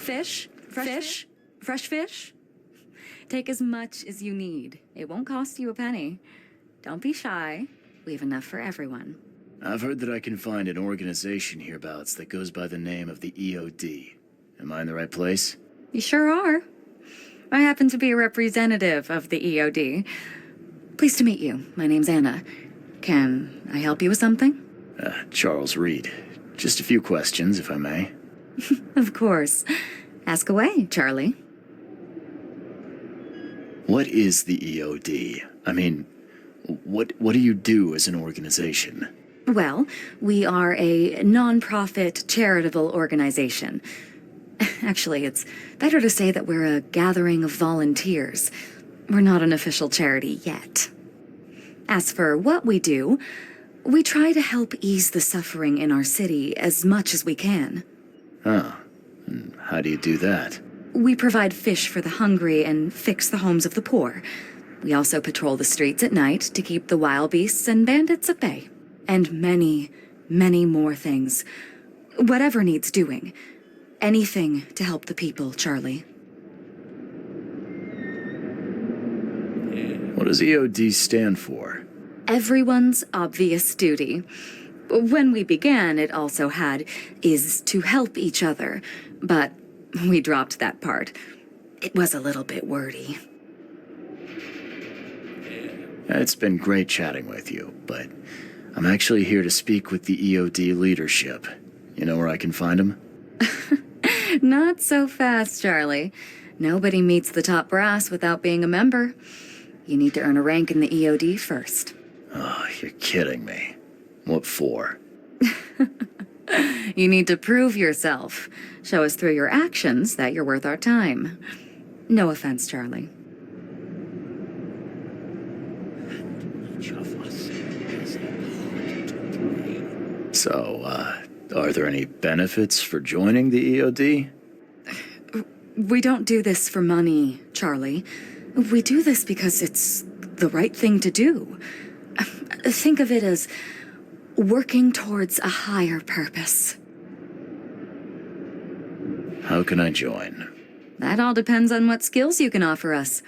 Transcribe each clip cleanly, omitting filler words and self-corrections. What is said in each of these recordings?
Fish? Fresh fish? Take as much as you need. It won't cost you a penny. Don't be shy. We have enough for everyone. I've heard that I can find an organization hereabouts that goes by the name of the EOD. Am I in the right place? You sure are. I happen to be a representative of the EOD. Pleased to meet you. My name's Anna. Can I help you with something? Charles Reed. Just a few questions, if I may. Of course. Ask away, Charlie. What is the EOD? I mean, what do you do as an organization? Well, we are a non-profit charitable organization. Actually, it's better to say that we're a gathering of volunteers. We're not an official charity yet. As for what we do, we try to help ease the suffering in our city as much as we can. Oh, and how do you do that? We provide fish for the hungry and fix the homes of the poor. We also patrol the streets at night to keep the wild beasts and bandits at bay. And many, many more things. Whatever needs doing. Anything to help the people, Charlie. What does EOD stand for? Everyone's obvious duty. When we began, it also had, is to help each other, but we dropped that part. It was a little bit wordy. It's been great chatting with you, but I'm actually here to speak with the EOD leadership. You know where I can find them? Not so fast, Charlie. Nobody meets the top brass without being a member. You need to earn a rank in the EOD first. Oh, you're kidding me. What for? You need to prove yourself. Show us through your actions that you're worth our time. No offense, Charlie. So, are there any benefits for joining the EOD? We don't do this for money, Charlie. We do this because it's the right thing to do. Think of it as working towards a higher purpose. How can I join? That all depends on what skills you can offer us.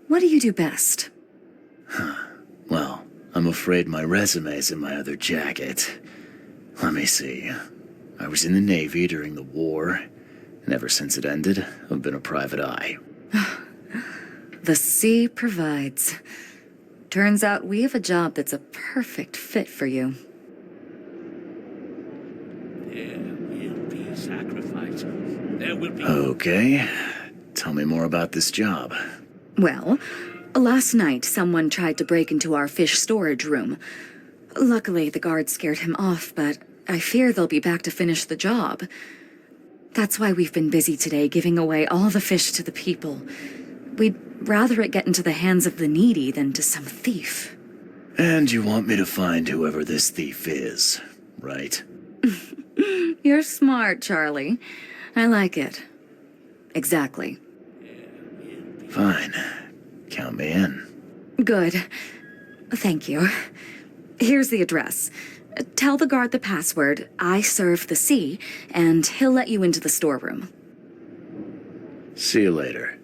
What do you do best? Well, I'm afraid my resume's in my other jacket. Let me see. I was in the Navy during the war, and ever since it ended, I've been a private eye. The sea provides. Turns out we have a job that's a perfect fit for you. There will be sacrifice. There will be... Okay. Tell me more about this job. Well, last night someone tried to break into our fish storage room. Luckily, the guards scared him off, but I fear they'll be back to finish the job. That's why we've been busy today giving away all the fish to the people. We'd rather it get into the hands of the needy than to some thief. And you want me to find whoever this thief is, right? You're smart, Charlie. I like it. Exactly. Fine. Count me in. Good. Thank you. Here's the address. Tell the guard the password, I serve the sea, and he'll let you into the storeroom. See you later.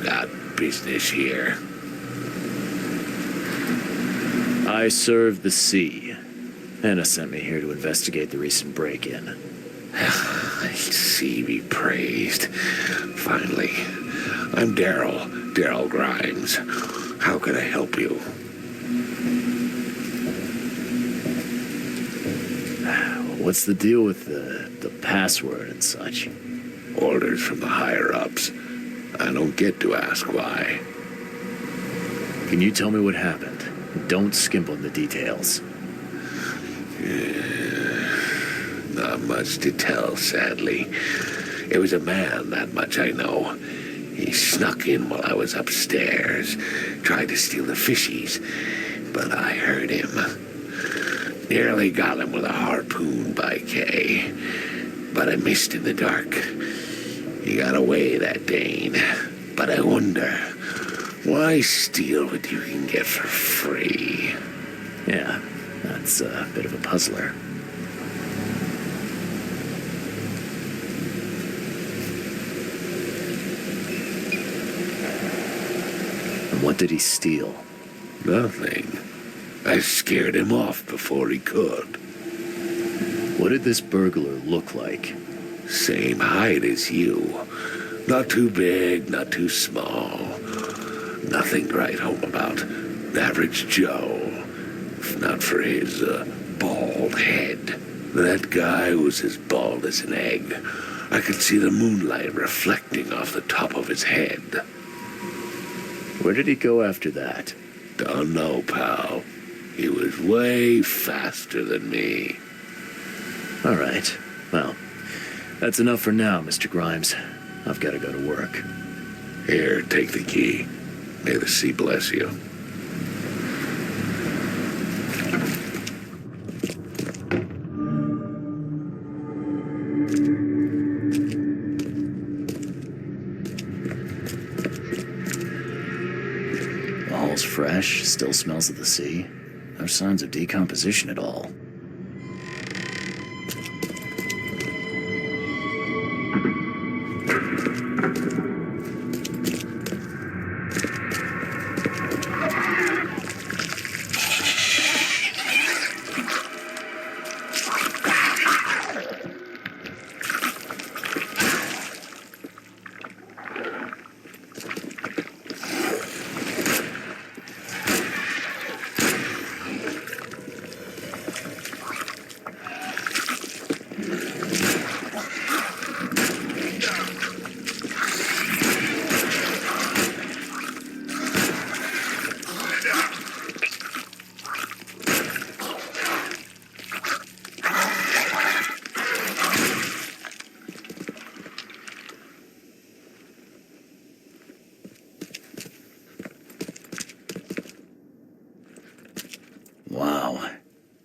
got business here? I serve the sea. Anna sent me here to investigate the recent break-in. Sea be praised. Finally. I'm Daryl Grimes. How can I help you? What's the deal with the password and such? Orders from the higher-ups. I don't get to ask why. Can you tell me what happened? Don't skimp on the details. Not much to tell, sadly. It was a man, that much I know. He snuck in while I was upstairs, tried to steal the fishies, but I heard him. Nearly got him with a harpoon by Kay, but I missed in the dark. He got away, that Dane. But I wonder, why steal what you can get for free? Yeah, that's a bit of a puzzler. And what did he steal? Nothing. I scared him off before he could. What did this burglar look like? Same height as you. Not too big, not too small. Nothing to write home about. Average Joe. If not for his bald head. That guy was as bald as an egg. I could see the moonlight reflecting off the top of his head. Where did he go after that? Don't know, pal. He was way faster than me. All right. Well, that's enough for now, Mr. Grimes. I've got to go to work. Here, take the key. May the sea bless you. The hall's fresh, still smells of the sea. No signs of decomposition at all. Wow.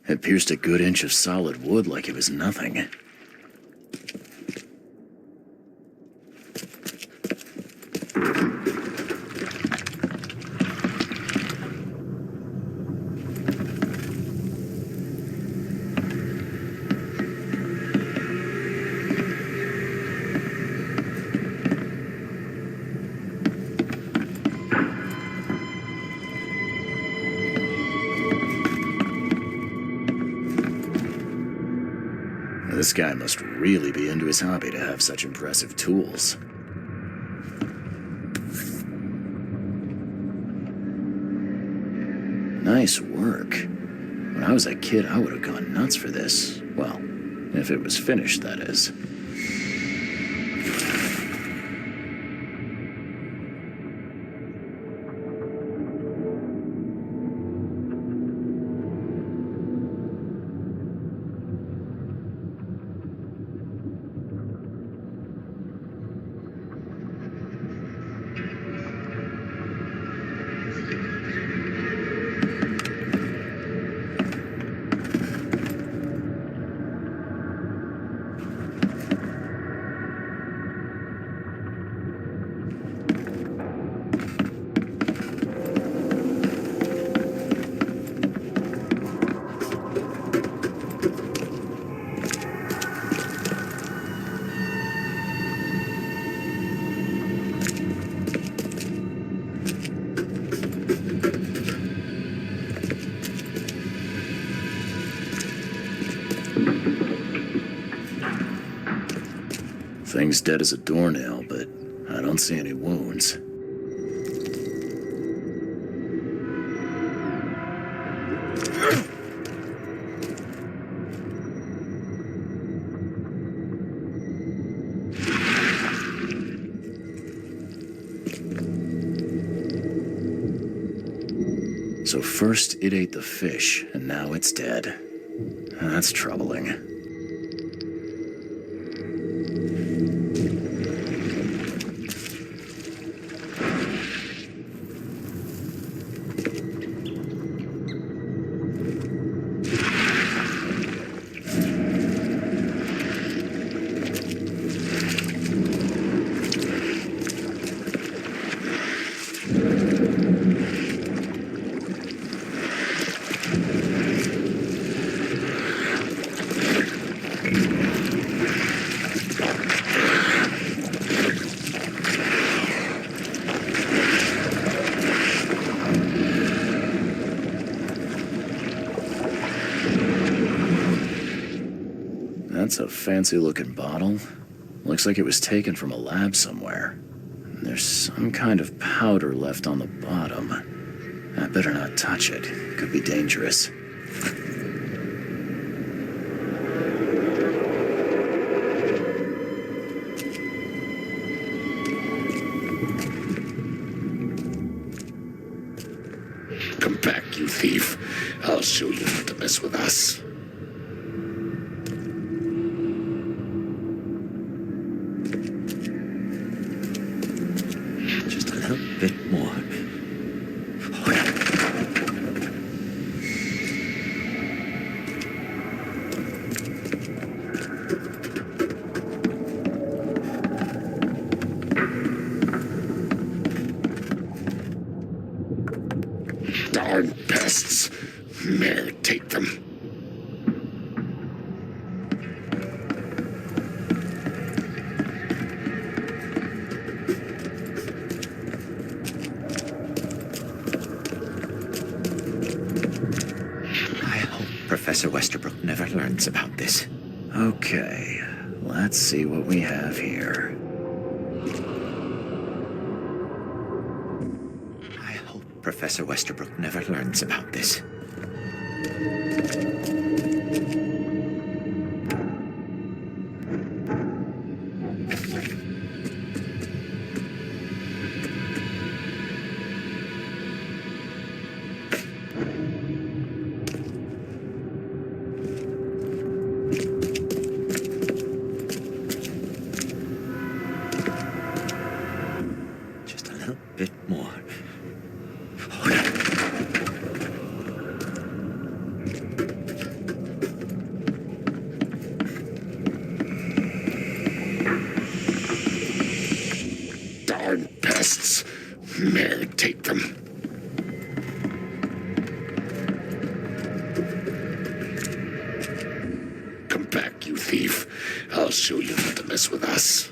It pierced a good inch of solid wood like it was nothing. This guy must really be into his hobby to have such impressive tools. Nice work. When I was a kid, I would have gone nuts for this. Well, if it was finished, that is. Thing's dead as a doornail, but I don't see any wounds. So first it ate the fish, and now it's dead. That's troubling. That's a fancy-looking bottle. Looks like it was taken from a lab somewhere. There's some kind of powder left on the bottom. I better not touch it. It could be dangerous. Come back, you thief. I'll show you not to mess with us. Just a little bit more. Darn pests. Mayor, take them. I hope Professor Westerbrook never learns about this. Okay, let's see what we have here. I hope Professor Westerbrook never learns about this. Just a little bit more. Darn pests. Mayor, take them. Come back, you thief. I'll show you not to mess with us.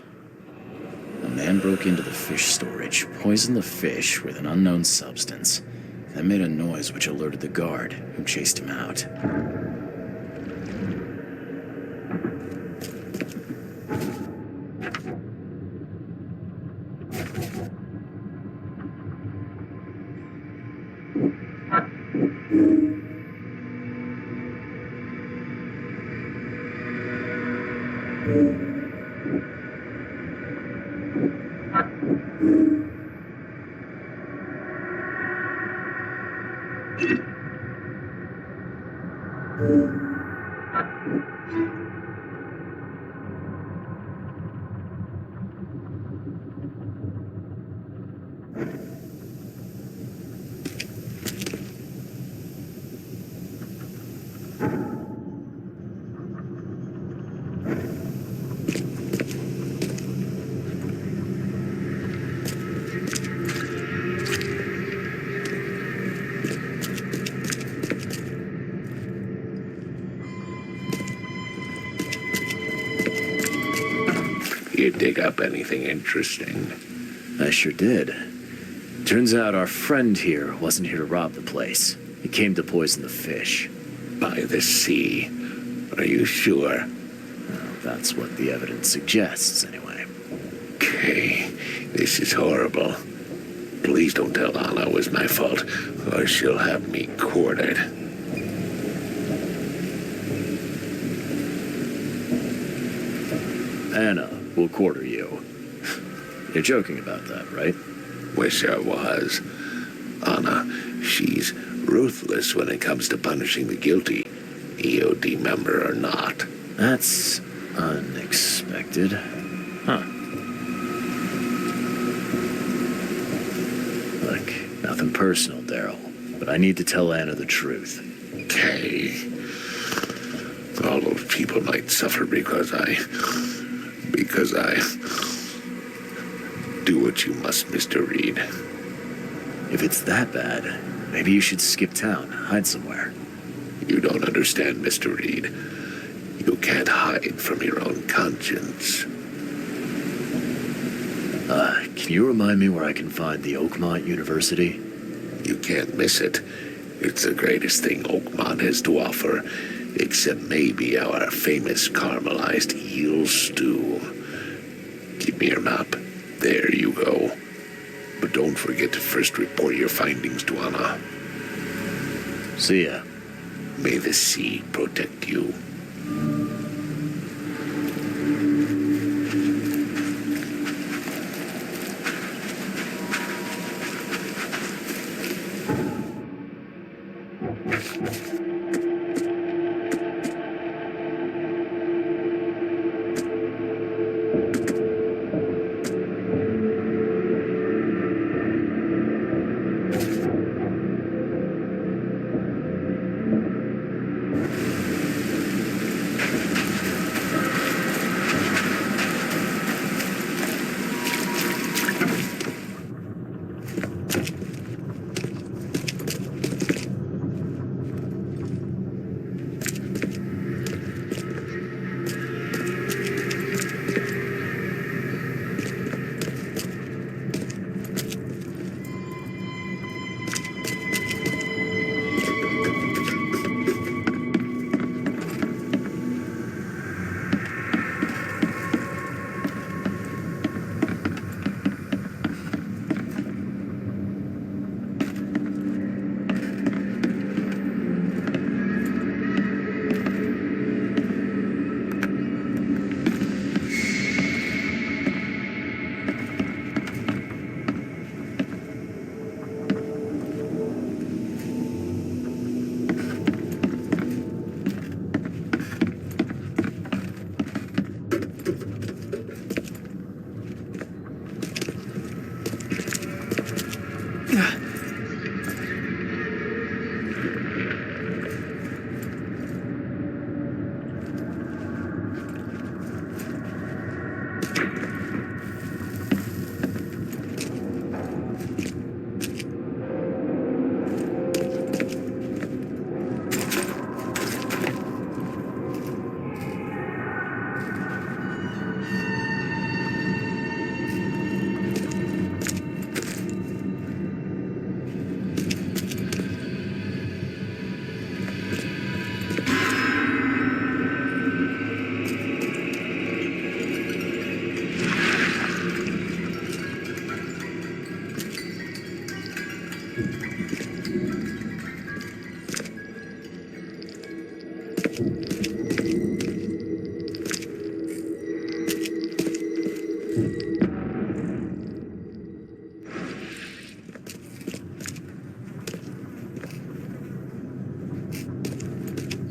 A man broke into the fish storage, poisoned the fish with an unknown substance, then made a noise which alerted the guard, who chased him out. You dig up anything interesting? I sure did. Turns out our friend here wasn't here to rob the place. He came to poison the fish. By the sea. Are you sure? That's what the evidence suggests, anyway. Okay, this is horrible. Please don't tell Anna it was my fault, or she'll have me quartered. Anna will quarter you. You're joking about that, right? Wish I was. Anna, she's ruthless when it comes to punishing the guilty, EOD member or not. That's unexpected. Huh. Look, nothing personal, Daryl, but I need to tell Anna the truth. Okay. All those people might suffer because I do what you must, Mr. Reed. If it's that bad, maybe you should skip town, hide somewhere. You don't understand, Mr. Reed. You can't hide from your own conscience. Can you remind me where I can find the Oakmont University? You can't miss it. It's the greatest thing Oakmont has to offer, except maybe our famous caramelized eel stew. Give me your map. There you go. But don't forget to first report your findings to Anna. See ya. May the sea protect you.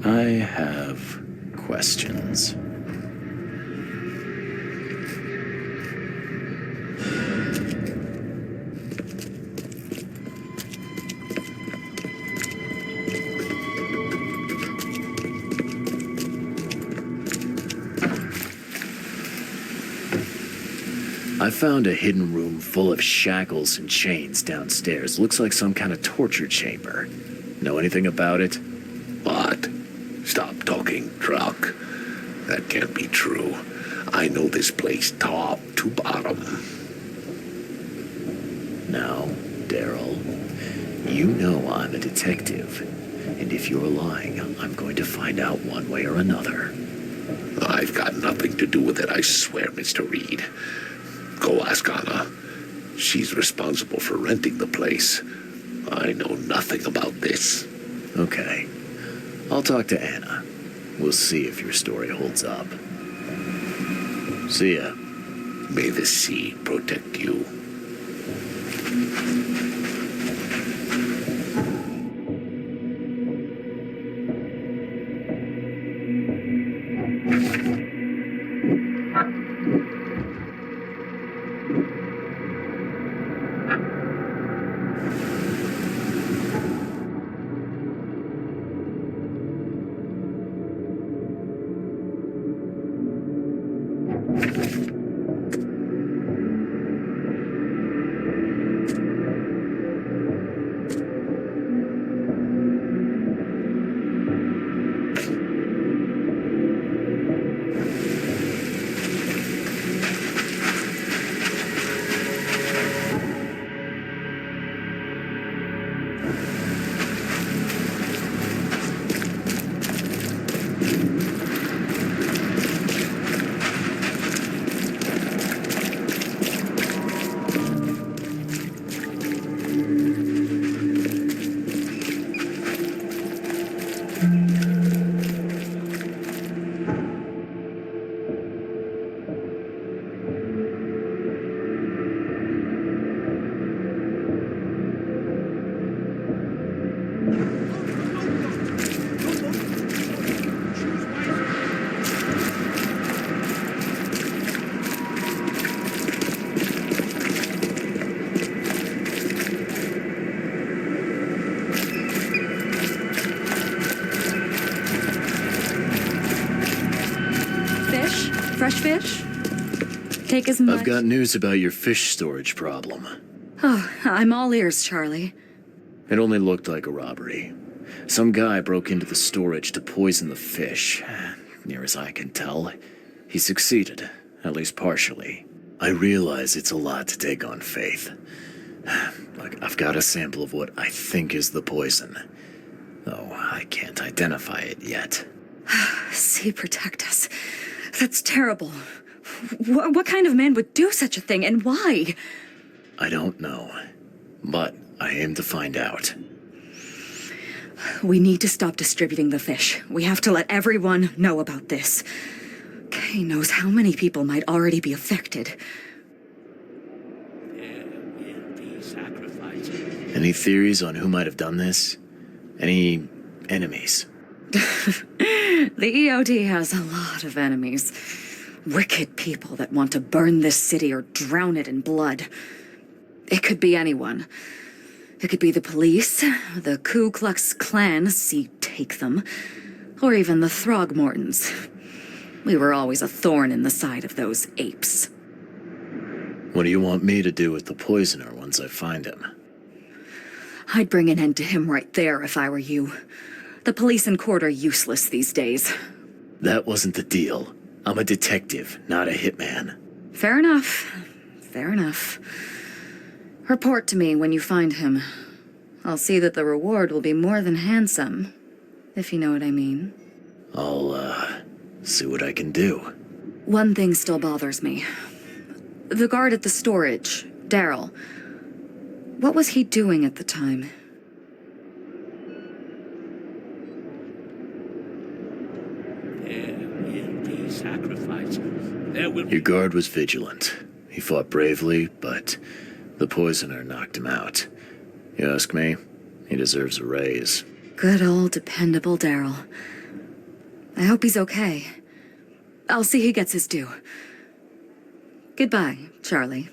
I have questions. I found a hidden room full of shackles and chains downstairs. Looks like some kind of torture chamber. Know anything about it? What? Stop talking, Truck. That can't be true. I know this place top to bottom. Now, Daryl, you know I'm a detective. And if you're lying, I'm going to find out one way or another. I've got nothing to do with it, I swear, Mr. Reed. Go ask Anna. She's responsible for renting the place. I know nothing about this. Okay. I'll talk to Anna. We'll see if your story holds up. See ya. May the sea protect you. Fresh fish? Take as much. I've got news about your fish storage problem. Oh, I'm all ears, Charlie. It only looked like a robbery. Some guy broke into the storage to poison the fish. Near as I can tell, he succeeded, at least partially. I realize it's a lot to take on faith. Look, I've got a sample of what I think is the poison, though I can't identify it yet. Sea protect us. That's terrible. What kind of man would do such a thing, and why? I don't know, but I aim to find out. We need to stop distributing the fish. We have to let everyone know about this. Kay knows how many people might already be affected. There will be sacrifices. Any theories on who might have done this? Any enemies? The EOD has a lot of enemies. Wicked people that want to burn this city or drown it in blood. It could be anyone. It could be the police, the Ku Klux Klan, see take them, or even the Throgmortons. We were always a thorn in the side of those apes. What do you want me to do with the poisoner once I find him? I'd bring an end to him right there if I were you. The police and court are useless these days. That wasn't the deal. I'm a detective, not a hitman. Fair enough. Fair enough. Report to me when you find him. I'll see that the reward will be more than handsome, if you know what I mean. I'll, see what I can do. One thing still bothers me. The guard at the storage, Daryl. What was he doing at the time? There will be sacrifices. There will Your be... guard was vigilant. He fought bravely, but the poisoner knocked him out. You ask me, he deserves a raise. Good old dependable Daryl. I hope he's okay. I'll see he gets his due. Goodbye, Charlie.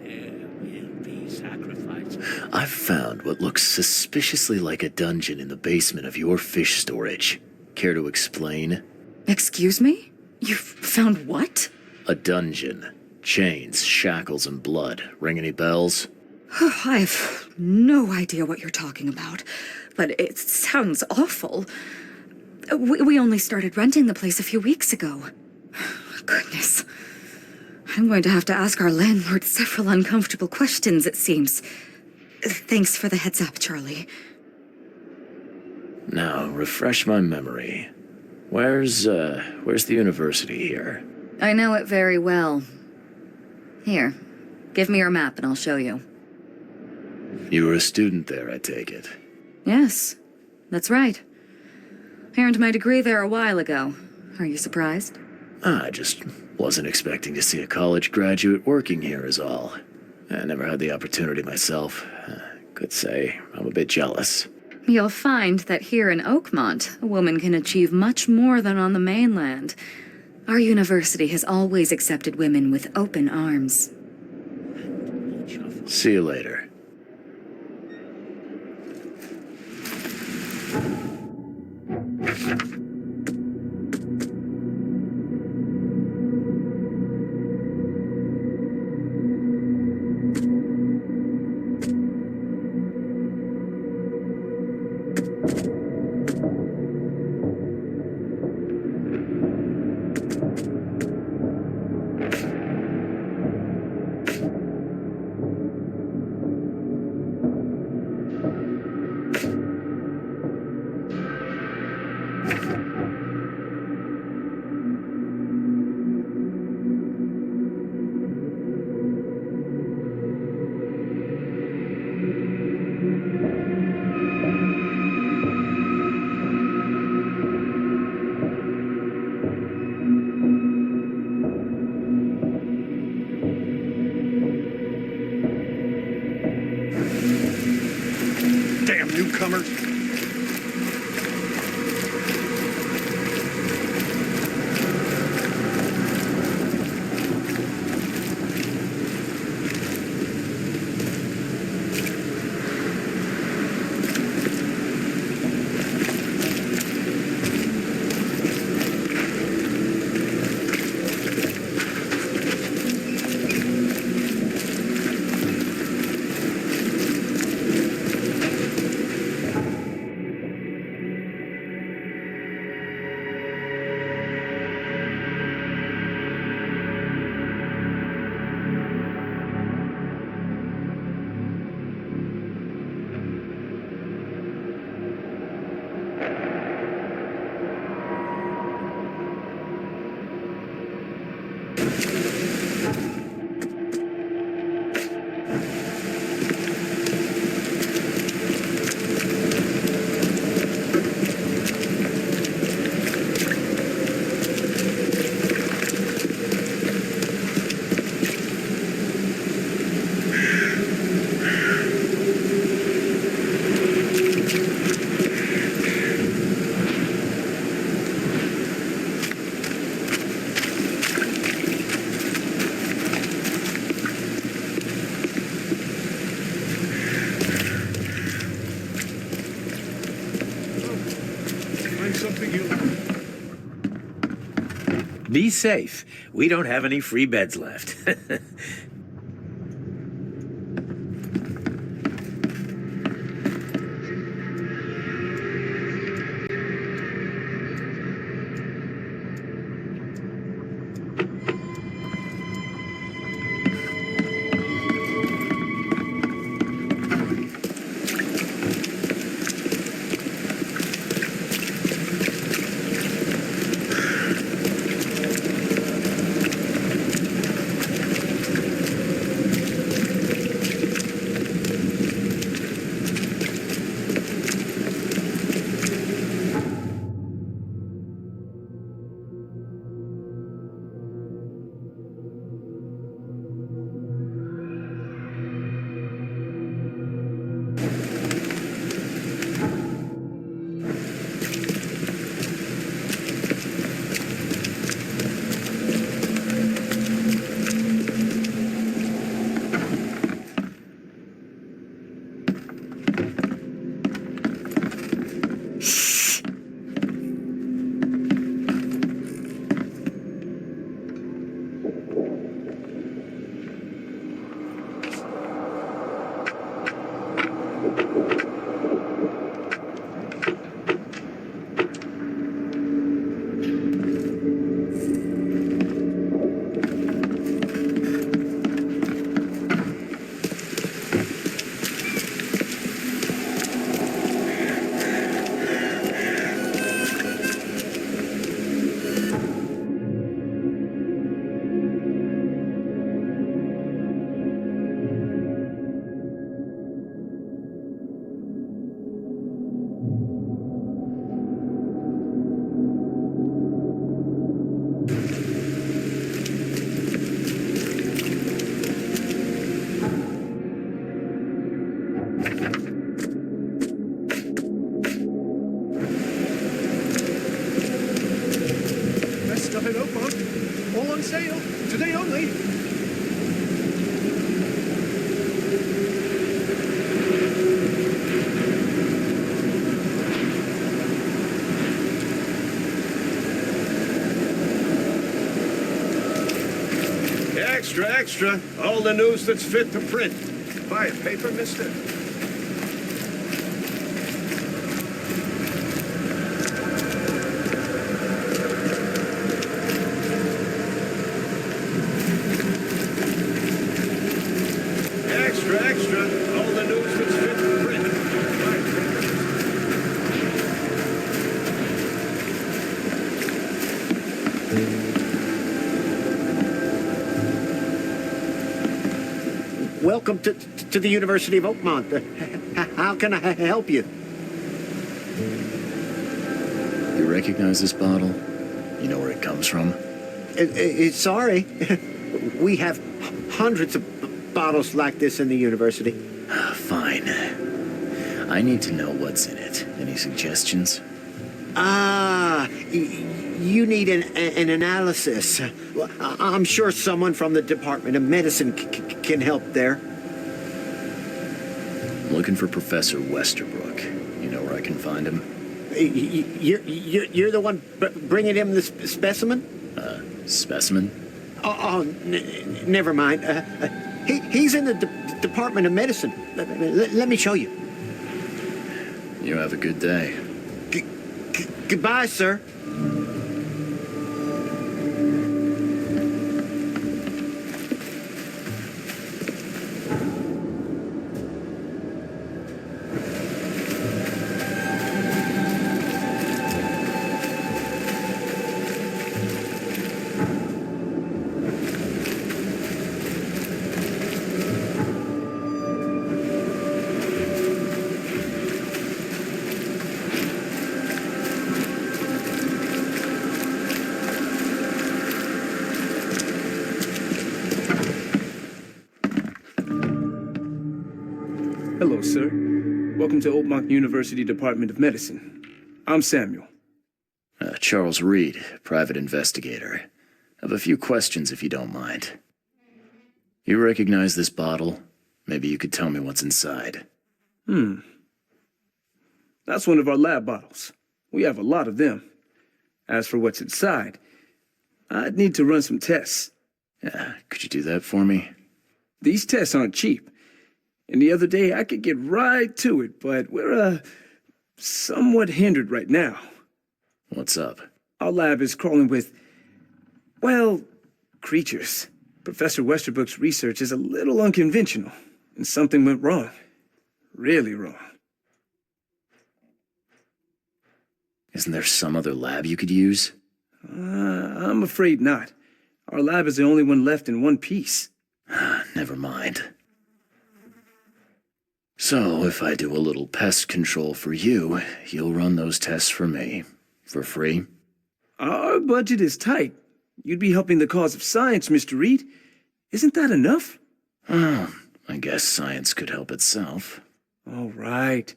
There will be sacrifices. I've found what looks suspiciously like a dungeon in the basement of your fish storage. Care to explain? Excuse me? You found what? A dungeon. Chains, shackles, and blood. Ring any bells? I have no idea what you're talking about, but it sounds awful. We only started renting the place a few weeks ago. Goodness. I'm going to have to ask our landlord several uncomfortable questions, it seems. Thanks for the heads up, Charlie. Now, refresh my memory. Where's the university here? I know it very well. Here, give me your map and I'll show you. You were a student there, I take it. Yes, that's right. I earned my degree there a while ago. Are you surprised? I just wasn't expecting to see a college graduate working here is all. I never had the opportunity myself. Could say I'm a bit jealous. You'll find that here in Oakmont, a woman can achieve much more than on the mainland. Our university has always accepted women with open arms. See you later. Damn newcomers! Be safe. We don't have any free beds left. Today only. Extra, extra. All the news that's fit to print. Buy a paper, mister? Extra, extra. All the news that's fit to print. Buy a paper. Welcome to the University of Oakmont. How can I help you? You recognize this bottle? You know where it comes from? Sorry. We have hundreds of bottles like this in the university. Fine. I need to know what's in it. Any suggestions? You need an analysis. Well, I'm sure someone from the Department of Medicine can help there. I'm looking for Professor Westerbrook. You know where I can find him? You're the one bringing him the specimen? Specimen? Never mind. He's in the Department of Medicine. Let me show you. You have a good day. Goodbye, sir. Hello, sir. Welcome to Oakmont University Department of Medicine. I'm Samuel. Charles Reed, private investigator. Have a few questions if you don't mind. You recognize this bottle? Maybe you could tell me what's inside. That's one of our lab bottles. We have a lot of them. As for what's inside, I'd need to run some tests. Could you do that for me? These tests aren't cheap. And the other day, I could get right to it, but we're, somewhat hindered right now. What's up? Our lab is crawling with, well, creatures. Professor Westerbrook's research is a little unconventional, and something went wrong. Really wrong. Isn't there some other lab you could use? I'm afraid not. Our lab is the only one left in one piece. Never mind. So, if I do a little pest control for you, you'll run those tests for me. For free? Our budget is tight. You'd be helping the cause of science, Mr. Reed. Isn't that enough? Oh, I guess science could help itself. All right.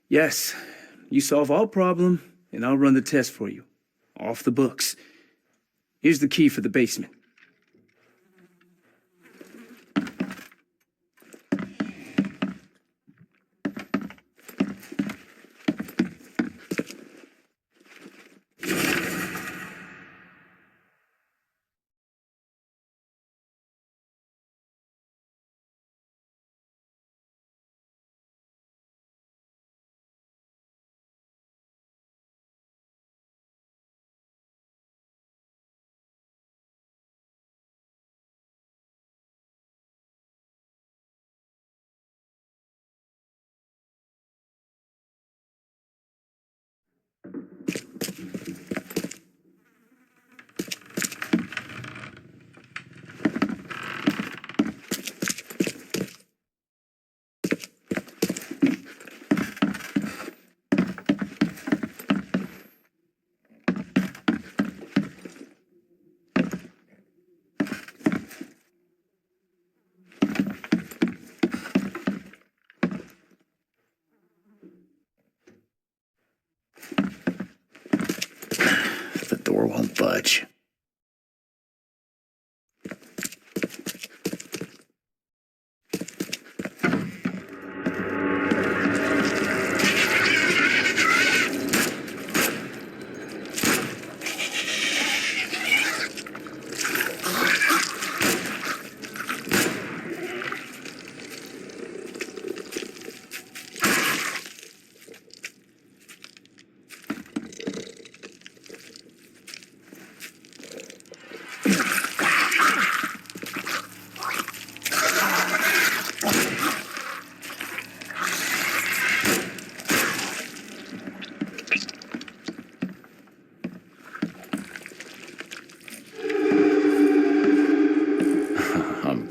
Yes, you solve our problem, and I'll run the test for you. Off the books. Here's the key for the basement.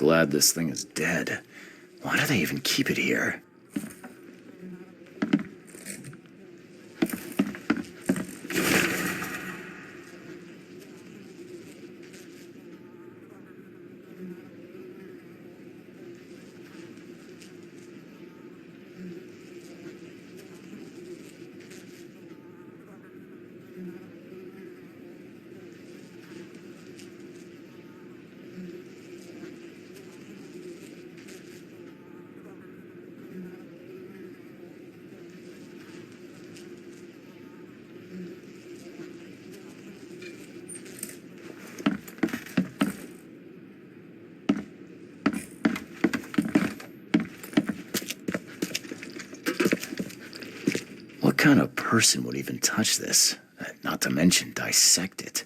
glad this thing is dead. Why do they even keep it here? What kind of person would even touch this? Not to mention dissect it.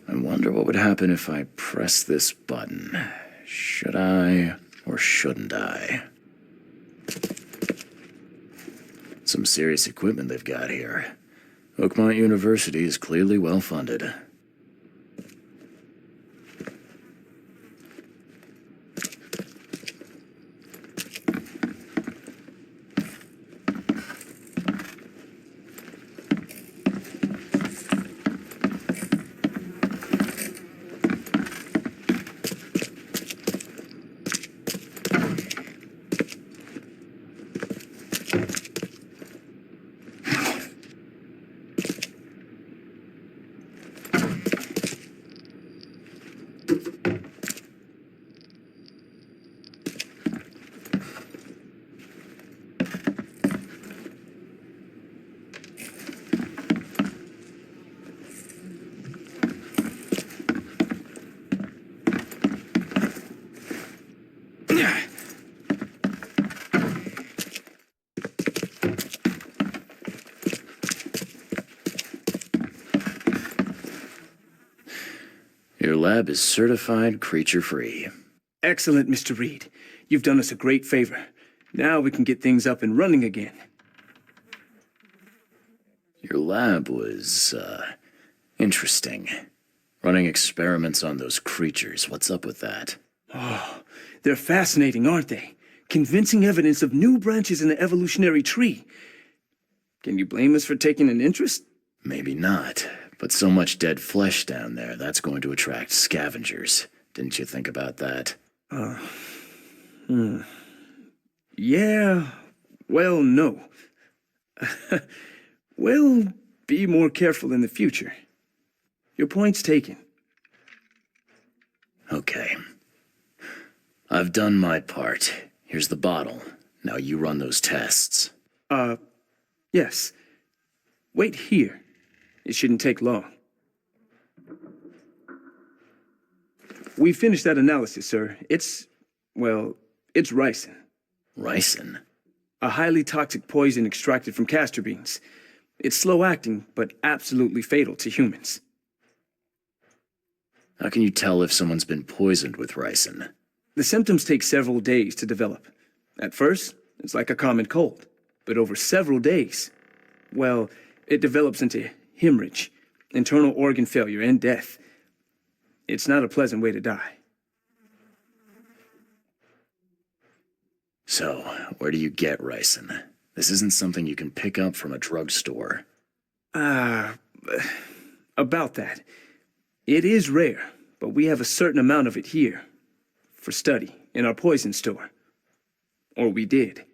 I wonder what would happen if I press this button. Should I or shouldn't I? Some serious equipment they've got here. Oakmont University is clearly well funded. Your lab is certified creature-free. Excellent, Mr. Reed. You've done us a great favor. Now we can get things up and running again. Your lab was, interesting. Running experiments on those creatures. What's up with that? Oh, they're fascinating, aren't they? Convincing evidence of new branches in the evolutionary tree. Can you blame us for taking an interest? Maybe not. But so much dead flesh down there, that's going to attract scavengers. Didn't you think about that? Yeah, well, no. We'll be more careful in the future. Your point's taken. Okay. I've done my part. Here's the bottle. Now you run those tests. Yes. Wait here. It shouldn't take long. We finished that analysis, sir. It's ricin. Ricin? A highly toxic poison extracted from castor beans. It's slow-acting, but absolutely fatal to humans. How can you tell if someone's been poisoned with ricin? The symptoms take several days to develop. At first, it's like a common cold. But over several days, well, it develops into hemorrhage, internal organ failure, and death. It's not a pleasant way to die. So, where do you get ricin? This isn't something you can pick up from a drugstore. About that. It is rare, but we have a certain amount of it here. For study, in our poison store. Or we did.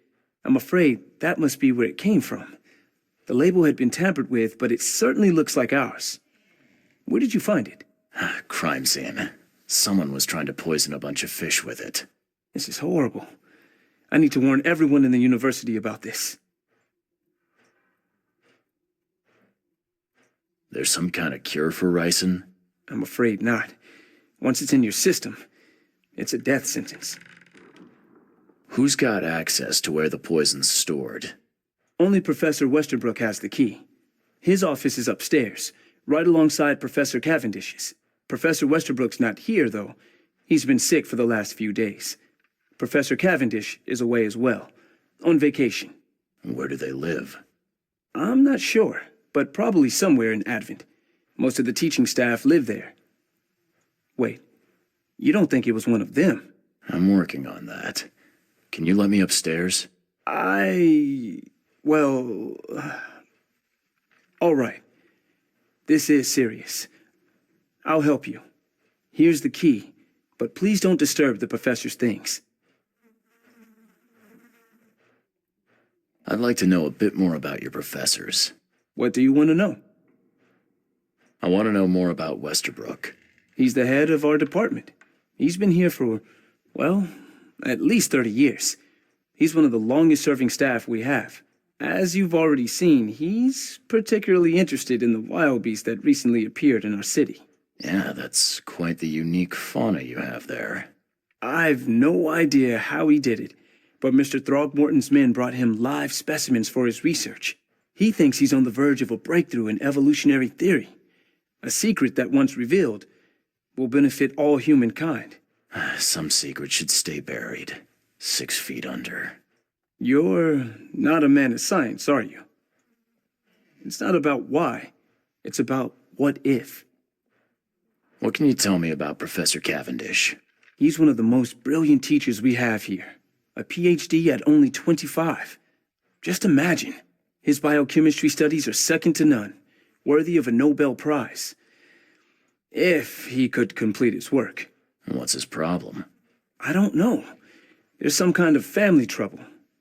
I'm afraid that must be where it came from. The label had been tampered with, but it certainly looks like ours. Where did you find it? Crime scene. Someone was trying to poison a bunch of fish with it. This is horrible. I need to warn everyone in the university about this. There's some kind of cure for ricin? I'm afraid not. Once it's in your system, it's a death sentence. Who's got access to where the poison's stored? Only Professor Westerbrook has the key. His office is upstairs, right alongside Professor Cavendish's. Professor Westerbrook's not here, though. He's been sick for the last few days. Professor Cavendish is away as well, on vacation. Where do they live? I'm not sure, but probably somewhere in Advent. Most of the teaching staff live there. Wait, you don't think it was one of them? I'm working on that. Can you let me upstairs? Well... all right. This is serious. I'll help you. Here's the key, but please don't disturb the professor's things. I'd like to know a bit more about your professors. What do you want to know? I want to know more about Westerbrook. He's the head of our department. He's been here for, well, at least 30 years. He's one of the longest-serving staff we have. As you've already seen, he's particularly interested in the wild beast that recently appeared in our city. Yeah, that's quite the unique fauna you have there. I've no idea how he did it, but Mr. Throgmorton's men brought him live specimens for his research. He thinks he's on the verge of a breakthrough in evolutionary theory. A secret that, once revealed, will benefit all humankind. Some secret should stay buried, 6 feet under. You're not a man of science, are you? It's not about why. It's about what if. What can you tell me about Professor Cavendish? He's one of the most brilliant teachers we have here. A PhD at only 25. Just imagine. His biochemistry studies are second to none, worthy of a Nobel Prize. If he could complete his work. What's his problem? I don't know. There's some kind of family trouble.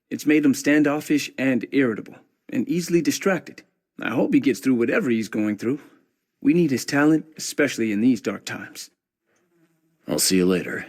It's made him standoffish and irritable, and easily distracted. I hope he gets through whatever he's going through. We need his talent, especially in these dark times. I'll see you later.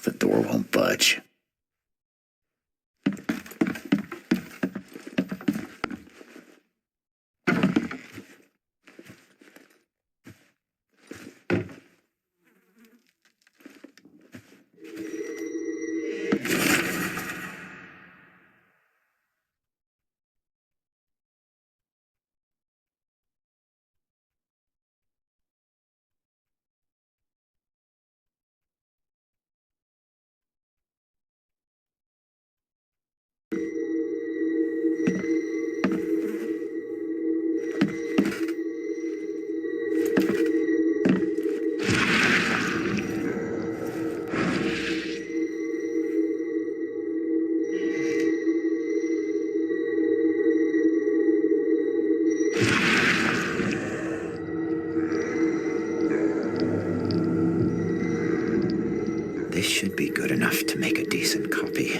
The door won't budge. enough to make a decent copy.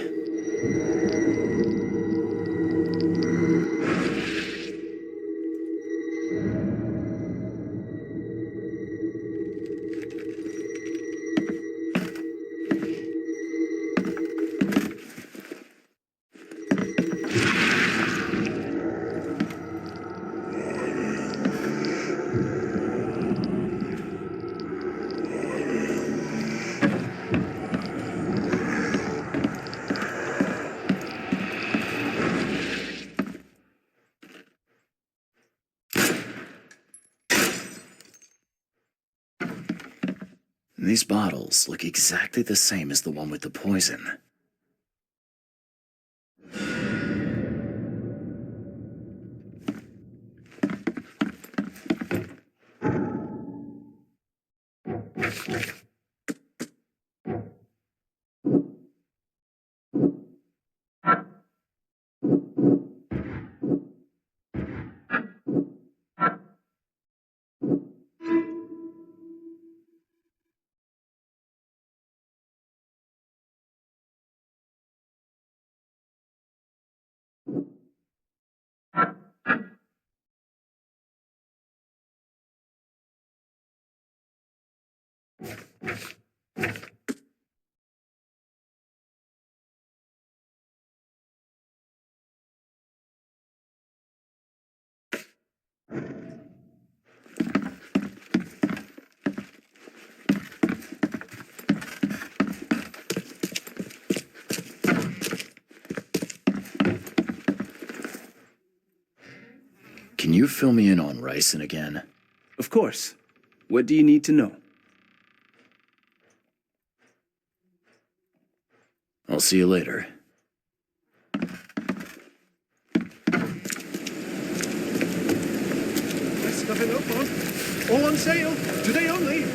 These bottles look exactly the same as the one with the poison. Can you fill me in on Ryson again? Of course. What do you need to know? I'll see you later. Best stuff in Oakmont. All on sale. Today only.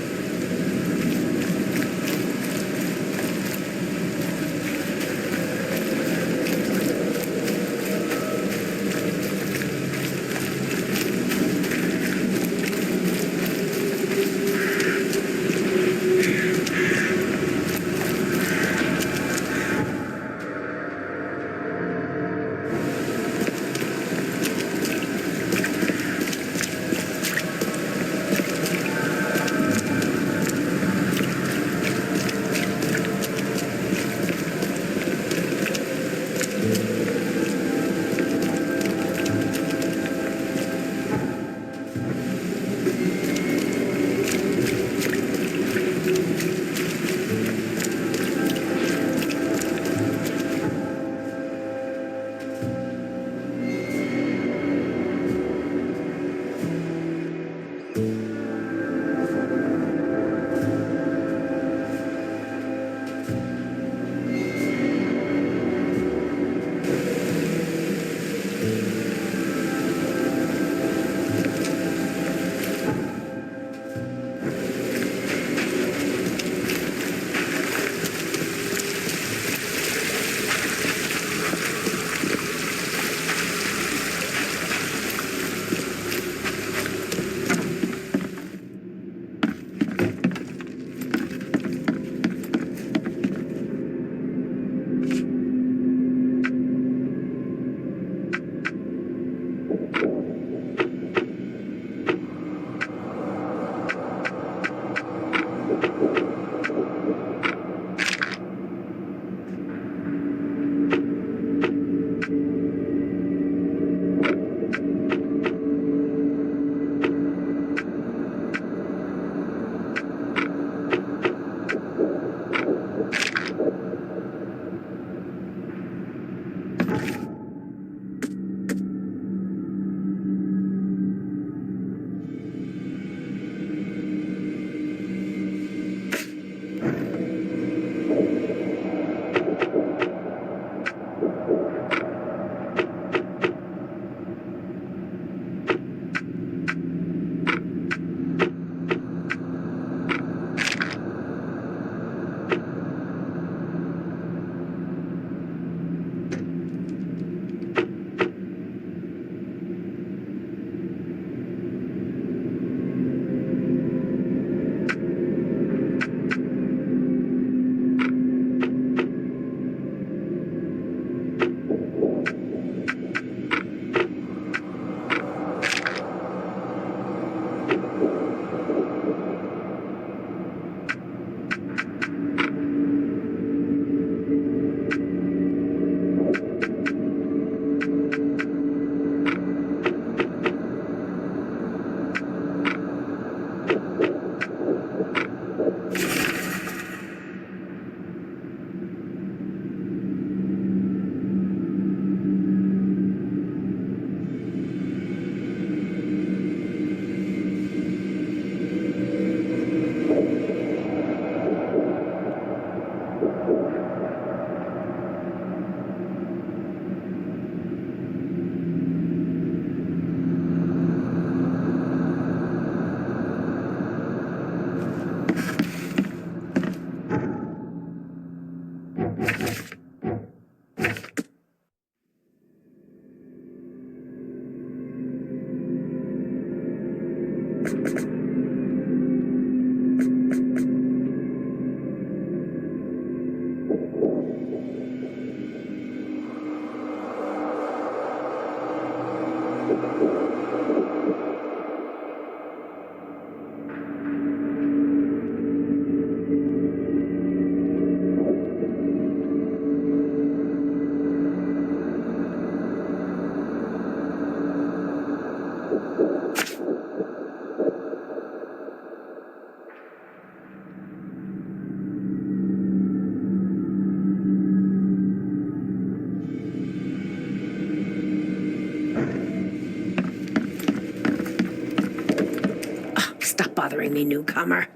Stop bothering me, newcomer.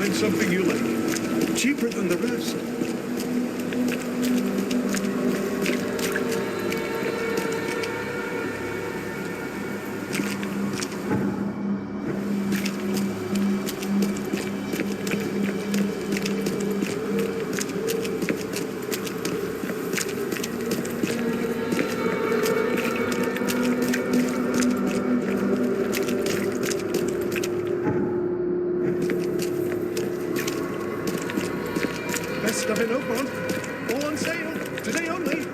Find something you like. Cheaper than the rest. Best stuff in Oakmont. All on sale. Today only.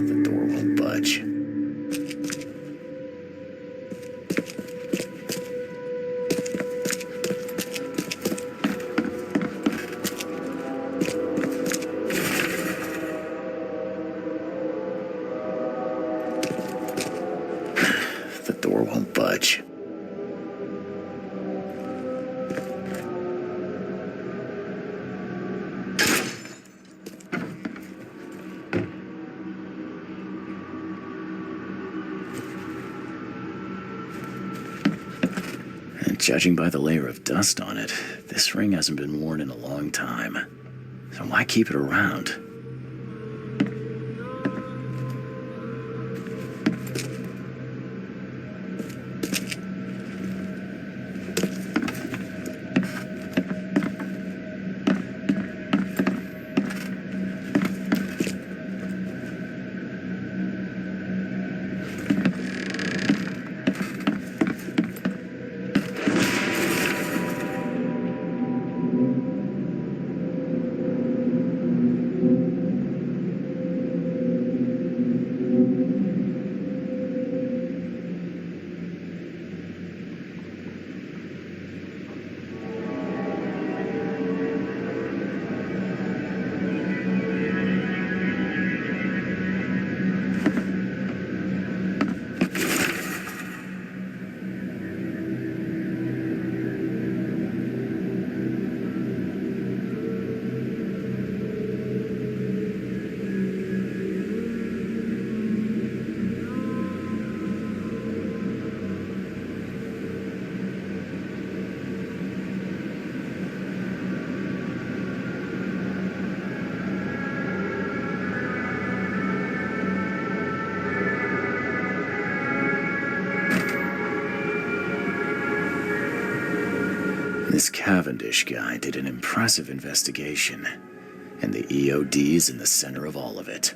The door won't budge. The door won't budge. And judging by the layer of dust on it, this ring hasn't been worn in a long time. So why keep it around? This Cavendish guy did an impressive investigation, and the EOD's in the center of all of it.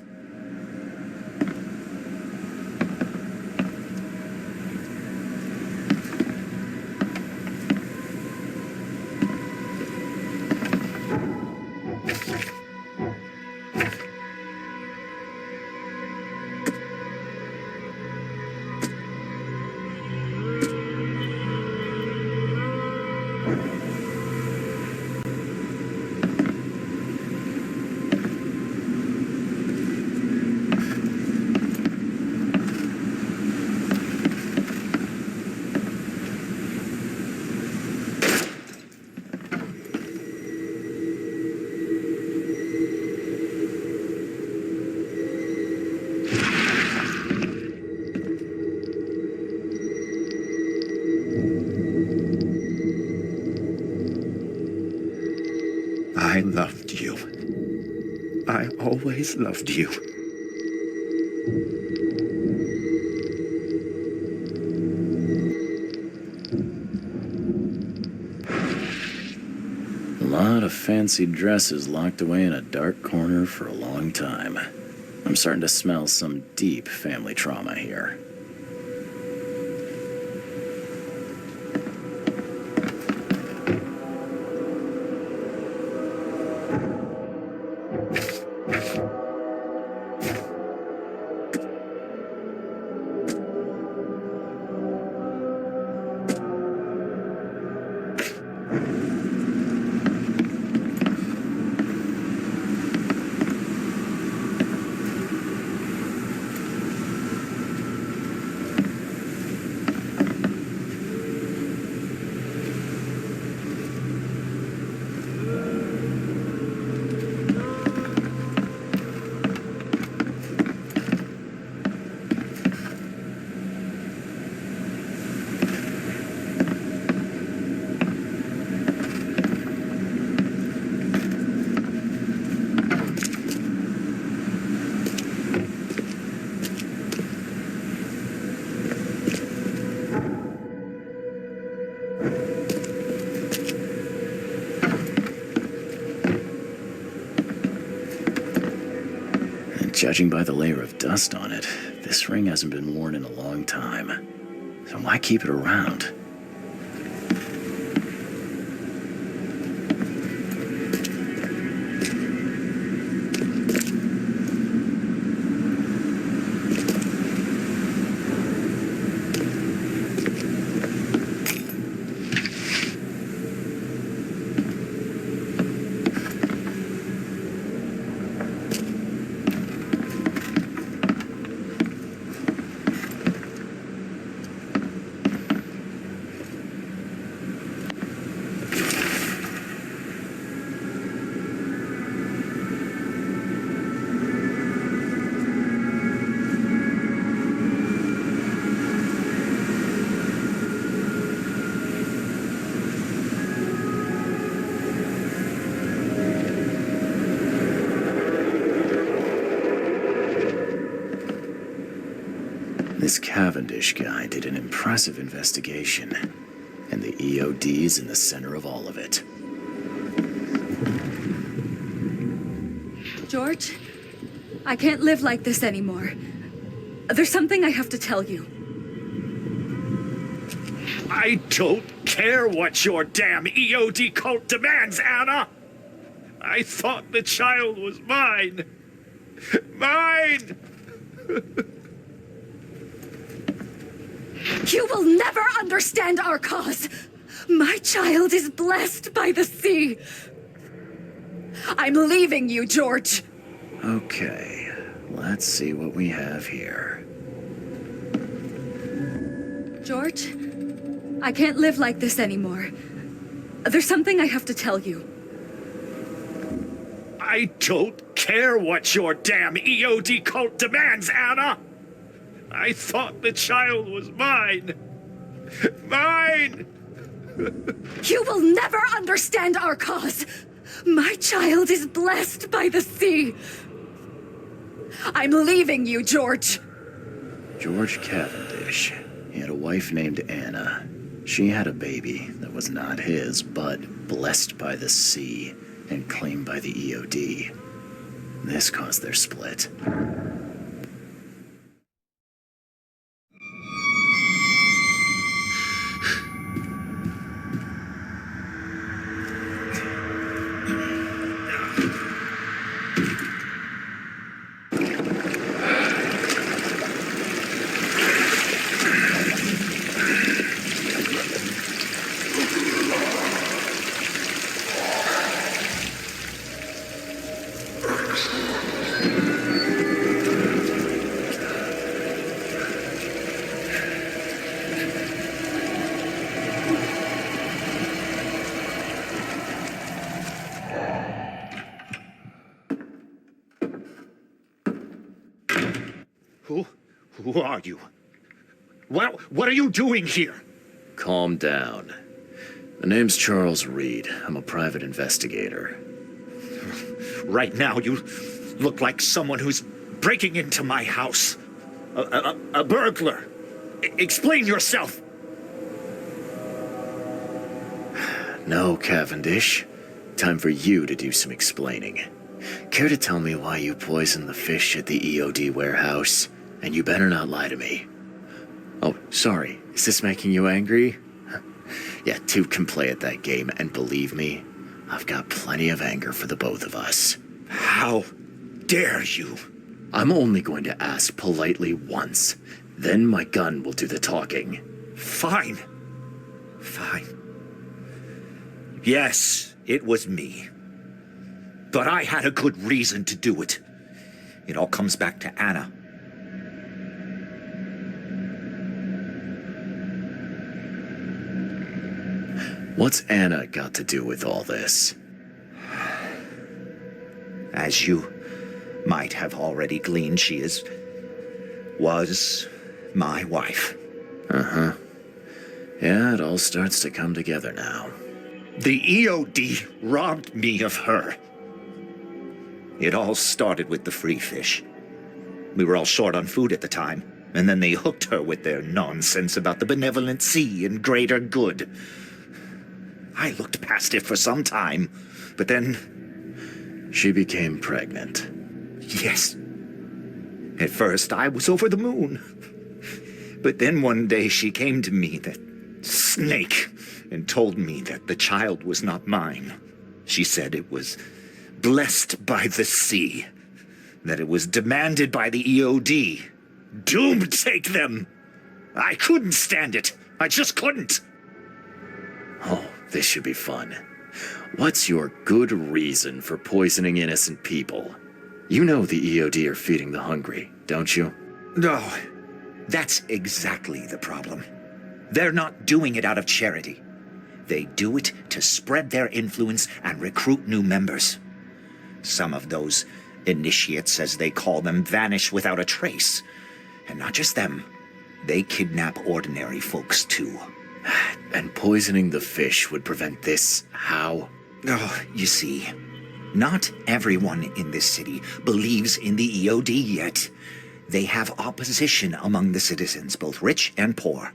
I loved you. I always loved you. A lot of fancy dresses locked away in a dark corner for a long time. I'm starting to smell some deep family trauma here. Judging by the layer of dust on it, this ring hasn't been worn in a long time. So why keep it around? This Cavendish guy did an impressive investigation, and the EOD's in the center of all of it. George, I can't live like this anymore. There's something I have to tell you. I don't care what your damn EOD cult demands, Anna! I thought the child was mine. Mine! You will never understand our cause. My child is blessed by the sea. I'm leaving you, George. Okay, let's see what we have here. George, I can't live like this anymore. There's something I have to tell you. I don't care what your damn EOD cult demands, Anna! I thought the child was mine. Mine! You will never understand our cause. My child is blessed by the sea. I'm leaving you, George. George Cavendish. He had a wife named Anna. She had a baby that was not his, but blessed by the sea and claimed by the EOD. This caused their split. Who are you? What are you doing here? Calm down. The name's Charles Reed. I'm a private investigator. Right now, you look like someone who's breaking into my house. A burglar. Explain yourself. No, Cavendish. Time for you to do some explaining. Care to tell me why you poisoned the fish at the EOD warehouse? And you better not lie to me. Oh, sorry. Is this making you angry? Yeah, two can play at that game, and believe me, I've got plenty of anger for the both of us. How dare you? I'm only going to ask politely once. Then my gun will do the talking. Fine. Yes, it was me. But I had a good reason to do it. It all comes back to Anna. What's Anna got to do with all this? As you might have already gleaned, was my wife. Uh-huh. Yeah, it all starts to come together now. The EOD robbed me of her. It all started with the free fish. We were all short on food at the time, and then they hooked her with their nonsense about the benevolent sea and greater good. I looked past it for some time, but then... She became pregnant. Yes. At first, I was over the moon. But then one day she came to me, that snake, and told me that the child was not mine. She said it was blessed by the sea, that it was demanded by the EOD. Doom take them! I couldn't stand it. I just couldn't. Oh, this should be fun. What's your good reason for poisoning innocent people? You know the EOD are feeding the hungry, don't you? No, that's exactly the problem. They're not doing it out of charity. They do it to spread their influence and recruit new members. Some of those initiates, as they call them, vanish without a trace. And not just them. They kidnap ordinary folks, too. And poisoning the fish would prevent this. How? Oh, you see, not everyone in this city believes in the EOD yet. They have opposition among the citizens, both rich and poor.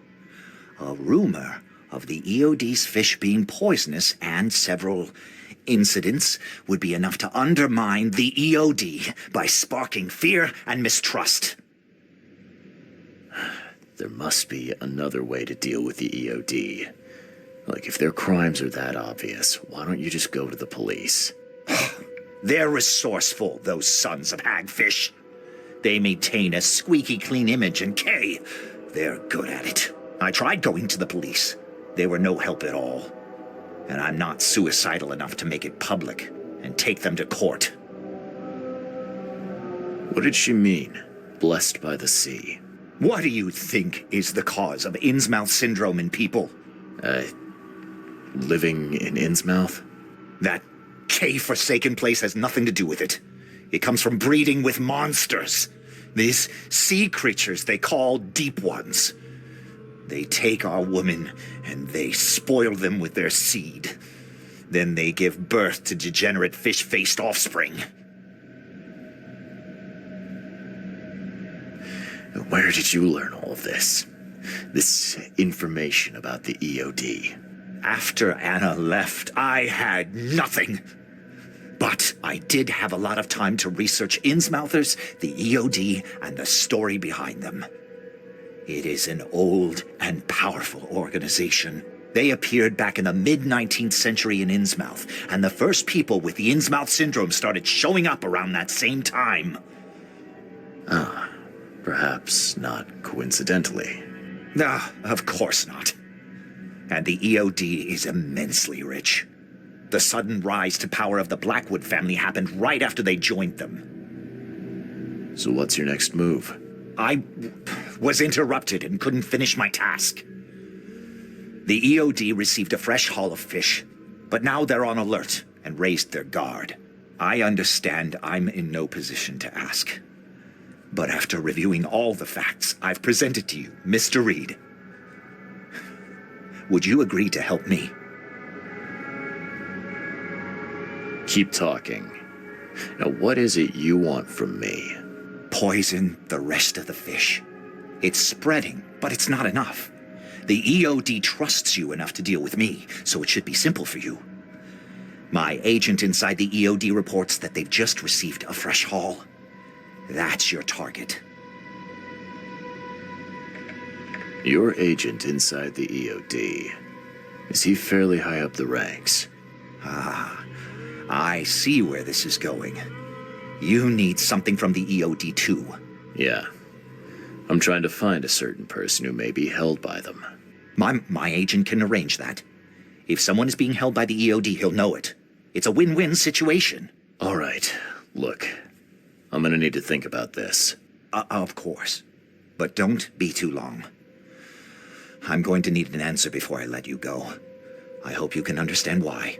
A rumor of the EOD's fish being poisonous and several incidents would be enough to undermine the EOD by sparking fear and mistrust. There must be another way to deal with the EOD. Like, if their crimes are that obvious, why don't you just go to the police? They're resourceful, those sons of hagfish. They maintain a squeaky clean image, and they're good at it. I tried going to the police. They were no help at all. And I'm not suicidal enough to make it public and take them to court. What did she mean? Blessed by the sea. What do you think is the cause of Innsmouth syndrome in people? Living in Innsmouth? That K-forsaken place has nothing to do with it. It comes from breeding with monsters. These sea creatures they call Deep Ones. They take our women and they spoil them with their seed. Then they give birth to degenerate fish-faced offspring. Where did you learn all of this? This information about the EOD. After Anna left, I had nothing. But I did have a lot of time to research Innsmouthers, the EOD, and the story behind them. It is an old and powerful organization. They appeared back in the mid-19th century in Innsmouth, and the first people with the Innsmouth syndrome started showing up around that same time. Perhaps not coincidentally. Of course not. And the EOD is immensely rich. The sudden rise to power of the Blackwood family happened right after they joined them. So what's your next move? I was interrupted and couldn't finish my task. The EOD received a fresh haul of fish, but now they're on alert and raised their guard. I understand I'm in no position to ask. But after reviewing all the facts I've presented to you, Mr. Reed, would you agree to help me? Keep talking. Now, what is it you want from me? Poison the rest of the fish. It's spreading, but it's not enough. The EOD trusts you enough to deal with me, so it should be simple for you. My agent inside the EOD reports that they've just received a fresh haul. That's your target. Your agent inside the EOD. Is he fairly high up the ranks? I see where this is going. You need something from the EOD too. Yeah. I'm trying to find a certain person who may be held by them. My agent can arrange that. If someone is being held by the EOD, he'll know it. It's a win-win situation. All right. Look, I'm gonna need to think about this. Of course. But don't be too long. I'm going to need an answer before I let you go. I hope you can understand why.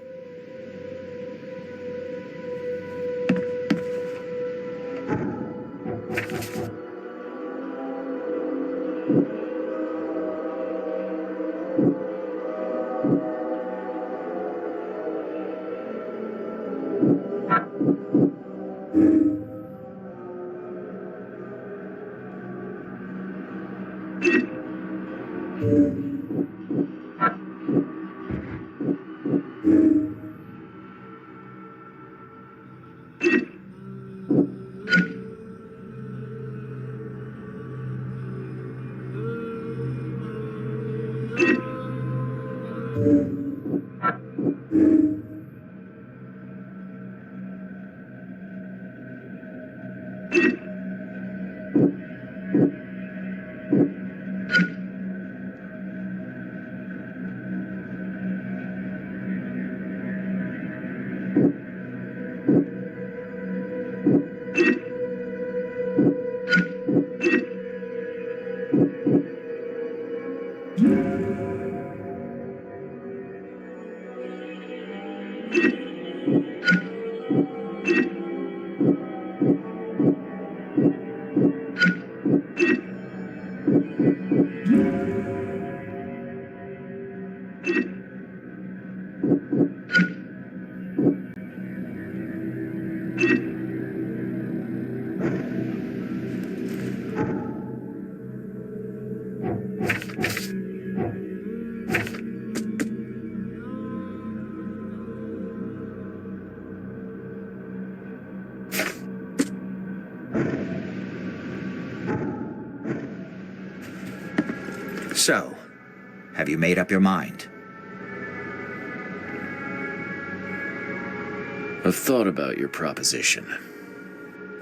So, have you made up your mind? I've thought about your proposition.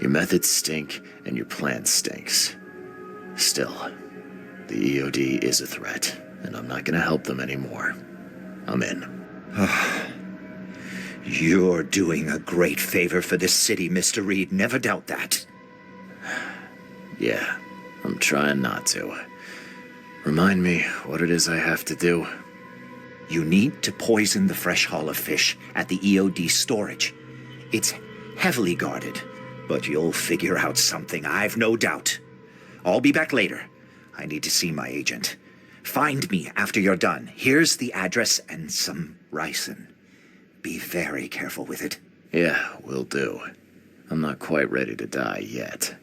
Your methods stink, and your plan stinks. Still, the EOD is a threat, and I'm not gonna help them anymore. I'm in. You're doing a great favor for this city, Mr. Reed. Never doubt that. Yeah, I'm trying not to. Remind me what it is I have to do. You need to poison the fresh haul of fish at the EOD storage. It's heavily guarded, but you'll figure out something, I've no doubt. I'll be back later. I need to see my agent. Find me after you're done. Here's the address and some ricin. Be very careful with it. Yeah, will do. I'm not quite ready to die yet.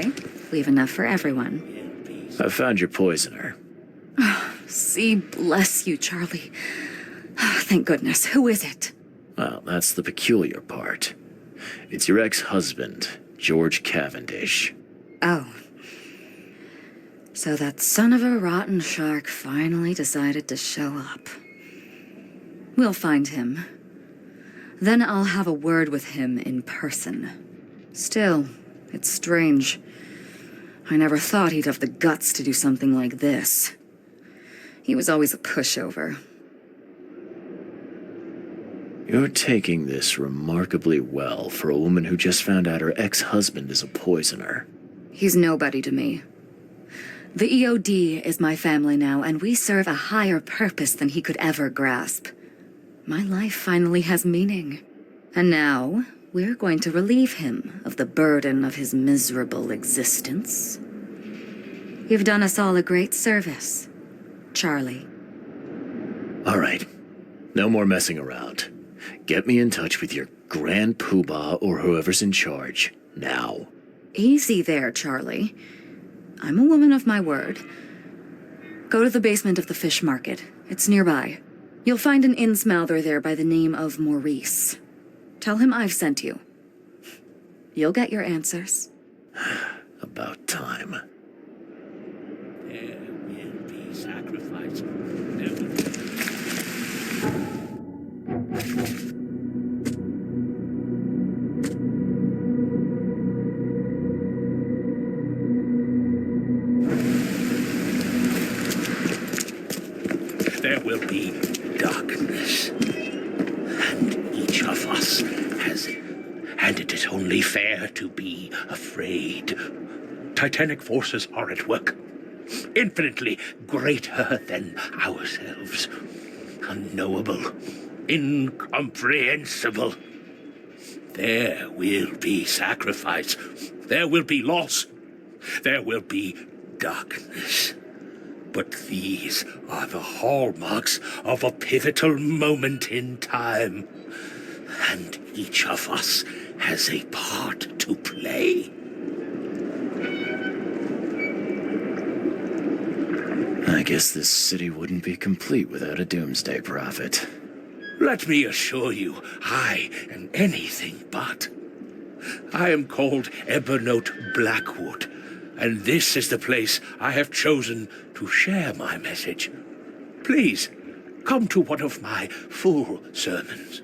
try. We've enough for everyone. I found your poisoner. See, bless you, Charlie. Thank goodness. Who is it? Well, that's the peculiar part. It's your ex-husband, George Cavendish. Oh. So that son of a rotten shark finally decided to show up. We'll find him. Then I'll have a word with him in person. Still, it's strange. I never thought he'd have the guts to do something like this. He was always a pushover. You're taking this remarkably well for a woman who just found out her ex-husband is a poisoner. He's nobody to me. The EOD is my family now, and we serve a higher purpose than he could ever grasp. My life finally has meaning. And now, we're going to relieve him of the burden of his miserable existence. You've done us all a great service, Charlie. All right. No more messing around. Get me in touch with your Grand Poobah or whoever's in charge, now. Easy there, Charlie. I'm a woman of my word. Go to the basement of the fish market. It's nearby. You'll find an innsmouther there by the name of Maurice. Tell him I've sent you. You'll get your answers. About time. There will be sacrifice. There will be darkness, and each of us has, and it is only fair to be afraid. Titanic forces are at work, infinitely greater than ourselves, unknowable, incomprehensible. There will be sacrifice, there will be loss, there will be darkness. But these are the hallmarks of a pivotal moment in time. And each of us has a part to play. I guess this city wouldn't be complete without a doomsday prophet. Let me assure you, I am anything but. I am called Ebernote Blackwood, and this is the place I have chosen to share my message. Please, come to one of my full sermons.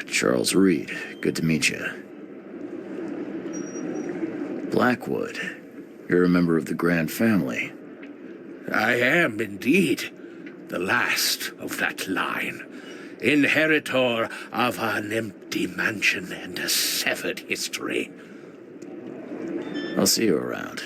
Charles Reed. Good to meet you. Blackwood. You're a member of the Grand family. I am indeed the last of that line, inheritor of an empty mansion and a severed history. I'll see you around.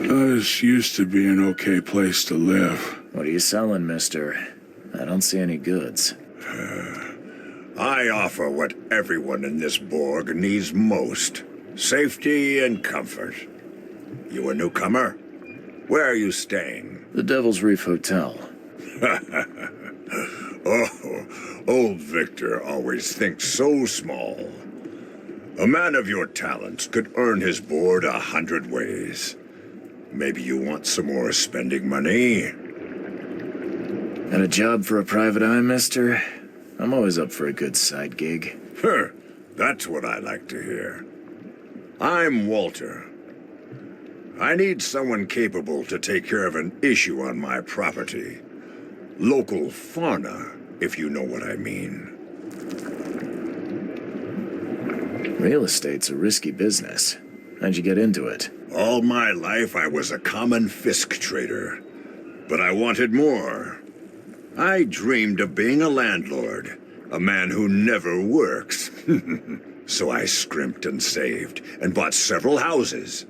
This used to be an okay place to live. What are you selling, mister? I don't see any goods. I offer what everyone in this Borg needs most. Safety and comfort. You a newcomer? Where are you staying? The Devil's Reef Hotel. Oh, old Victor always thinks so small. A man of your talents could earn his board 100 ways. Maybe you want some more spending money? Got a job for a private eye, mister? I'm always up for a good side gig. That's what I like to hear. I'm Walter. I need someone capable to take care of an issue on my property. Local fauna, if you know what I mean. Real estate's a risky business. How'd you get into it? All my life I was a common fisk trader. But I wanted more. I dreamed of being a landlord, a man who never works. So I scrimped and saved, and bought several houses.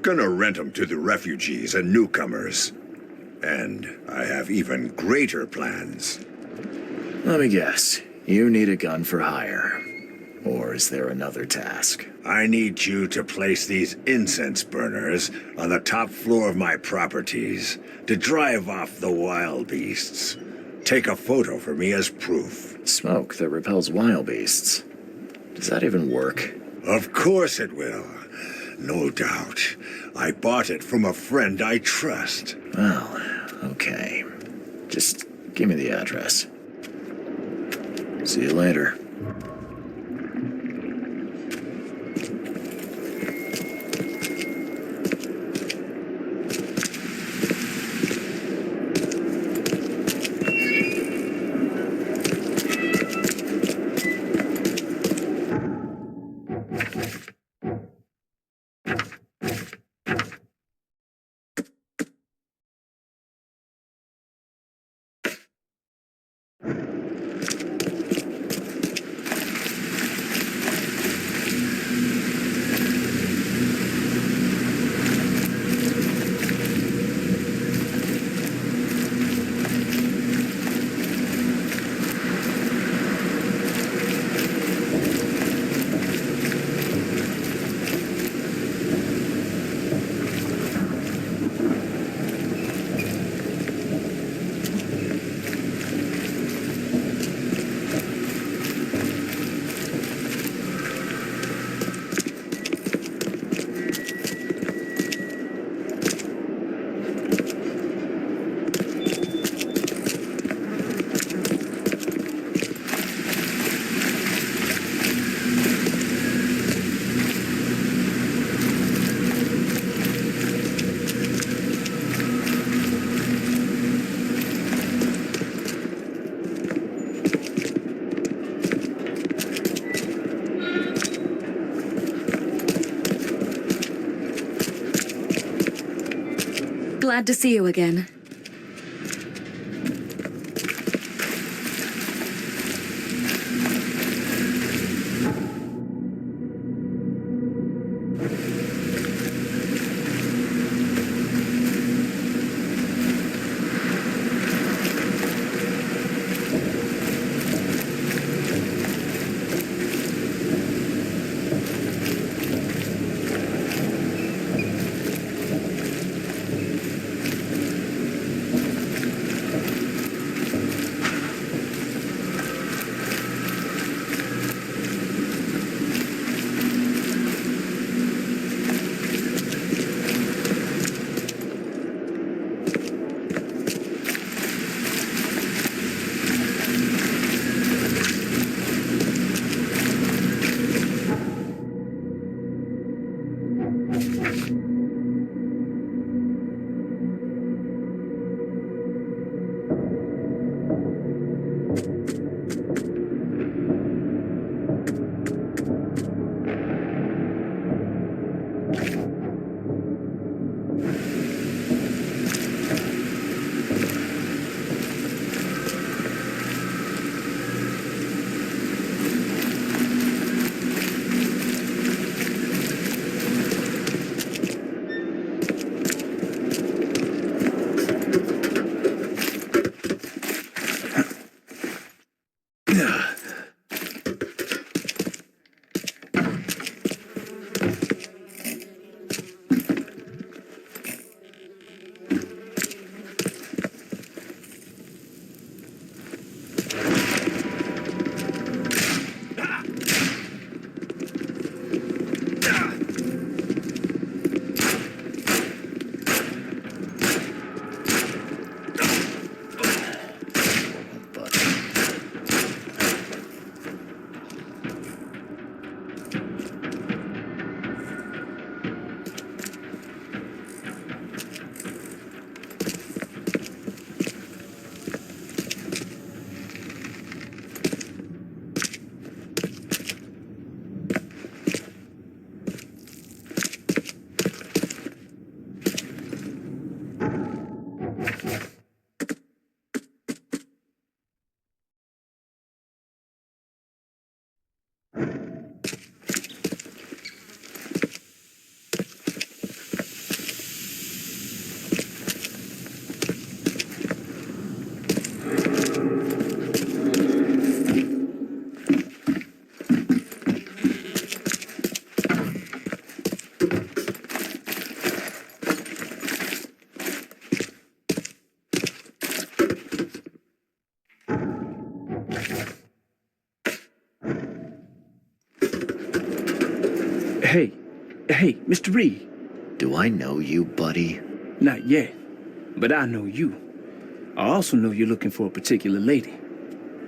Gonna rent them to the refugees and newcomers. And I have even greater plans. Let me guess. You need a gun for hire. Or is there another task? I need you to place these incense burners on the top floor of my properties to drive off the wild beasts. Take a photo for me as proof. Smoke that repels wild beasts. Does that even work? Of course it will. No doubt. I bought it from a friend I trust. Well, okay. Just give me the address. See you later. Glad to see you again. Hey, Mr. Reed. Do I know you, buddy? Not yet, but I know you. I also know you're looking for a particular lady.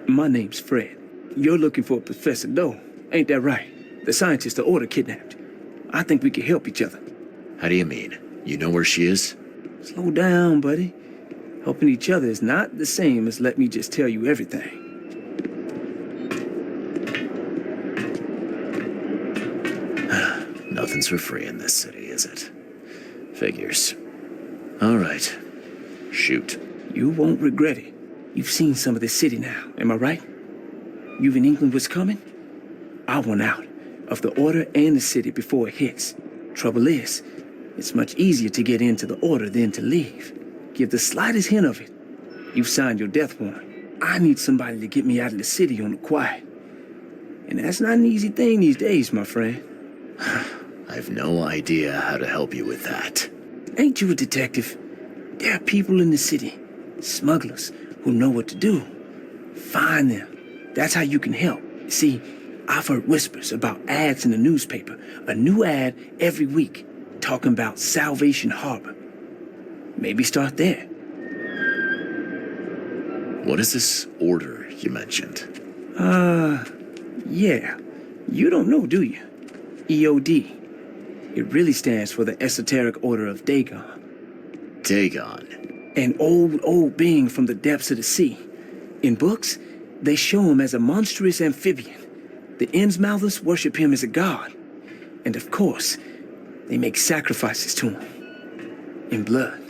My name's Fred. You're looking for Professor Doe, ain't that right? The scientist the Order kidnapped. I think we can help each other. How do you mean? You know where she is? Slow down, buddy. Helping each other is not the same as let me just tell you everything. Nothing's for free in this city, is it? Figures. All right. Shoot. You won't regret it. You've seen some of this city now, am I right? You've in England what's coming? I want out of the Order and the city before it hits. Trouble is, it's much easier to get into the Order than to leave. Give the slightest hint of it. You've signed your death warrant. I need somebody to get me out of the city on the quiet. And that's not an easy thing these days, my friend. I've no idea how to help you with that. Ain't you a detective? There are people in the city, smugglers, who know what to do. Find them. That's how you can help. See, I've heard whispers about ads in the newspaper. A new ad every week, talking about Salvation Harbor. Maybe start there. What is this order you mentioned? Yeah. You don't know, do you? EOD. It really stands for the Esoteric Order of Dagon. Dagon? An old being from the depths of the sea. In books, they show him as a monstrous amphibian. The Innsmouthers worship him as a god. And of course, they make sacrifices to him. In blood.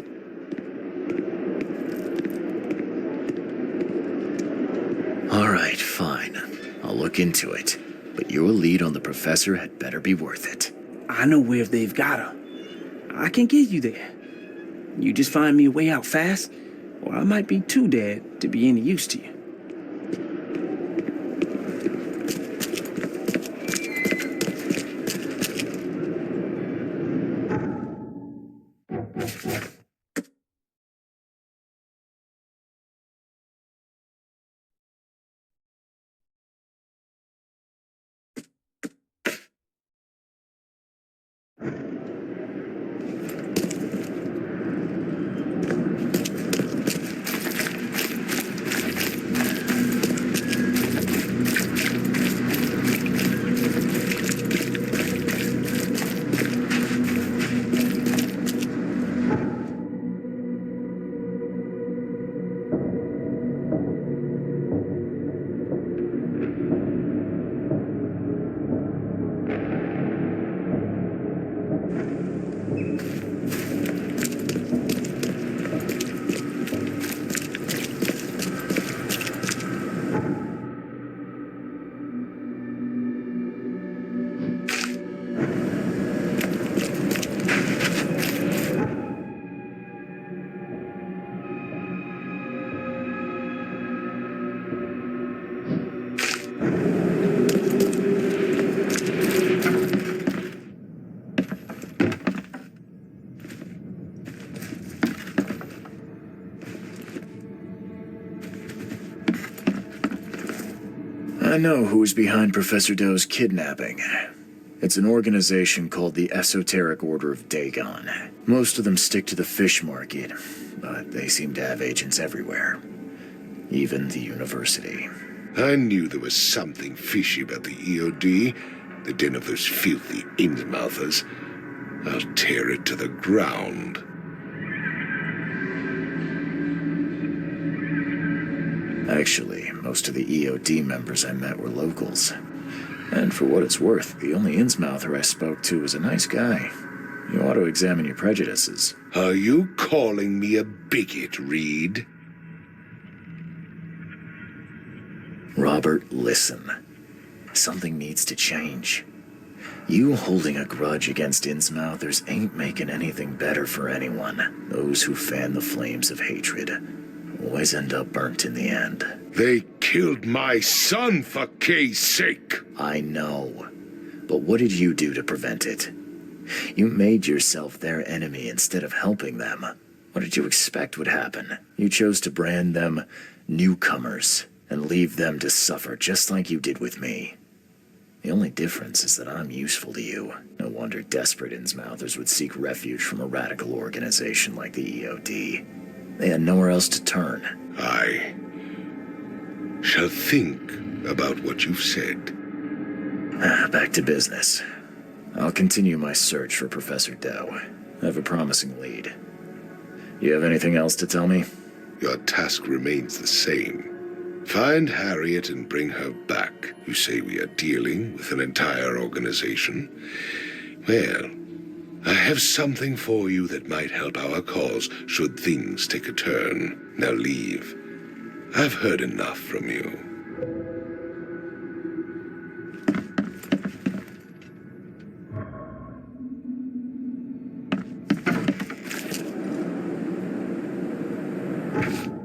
All right, fine. I'll look into it. But your lead on the professor had better be worth it. I know where they've got her. I can get you there. You just find me a way out fast, or I might be too dead to be any use to you. I know who's behind Professor Doe's kidnapping. It's an organization called the Esoteric Order of Dagon. Most of them stick to the fish market, but they seem to have agents everywhere. Even the university. I knew there was something fishy about the EOD, the den of those filthy Innsmouthers. I'll tear it to the ground. Actually, most of the EOD members I met were locals. And for what it's worth, the only Innsmouther I spoke to was a nice guy. You ought to examine your prejudices. Are you calling me a bigot, Reed? Robert, listen. Something needs to change. You holding a grudge against Innsmouthers ain't making anything better for anyone. Those who fan the flames of hatred always end up burnt in the end. They killed my son for Kay's sake. I know. But what did you do to prevent it? You made yourself their enemy instead of helping them. What did you expect would happen? You chose to brand them newcomers and leave them to suffer just like you did with me. The only difference is that I'm useful to you. No wonder desperate Innsmouthers would seek refuge from a radical organization like the EOD. They had nowhere else to turn. I shall think about what you've said. Back to business. I'll continue my search for Professor Doe. I have a promising lead. You have anything else to tell me? Your task remains the same. Find Harriet and bring her back. You say we are dealing with an entire organization? Well, I have something for you that might help our cause should things take a turn. Now leave. I've heard enough from you. You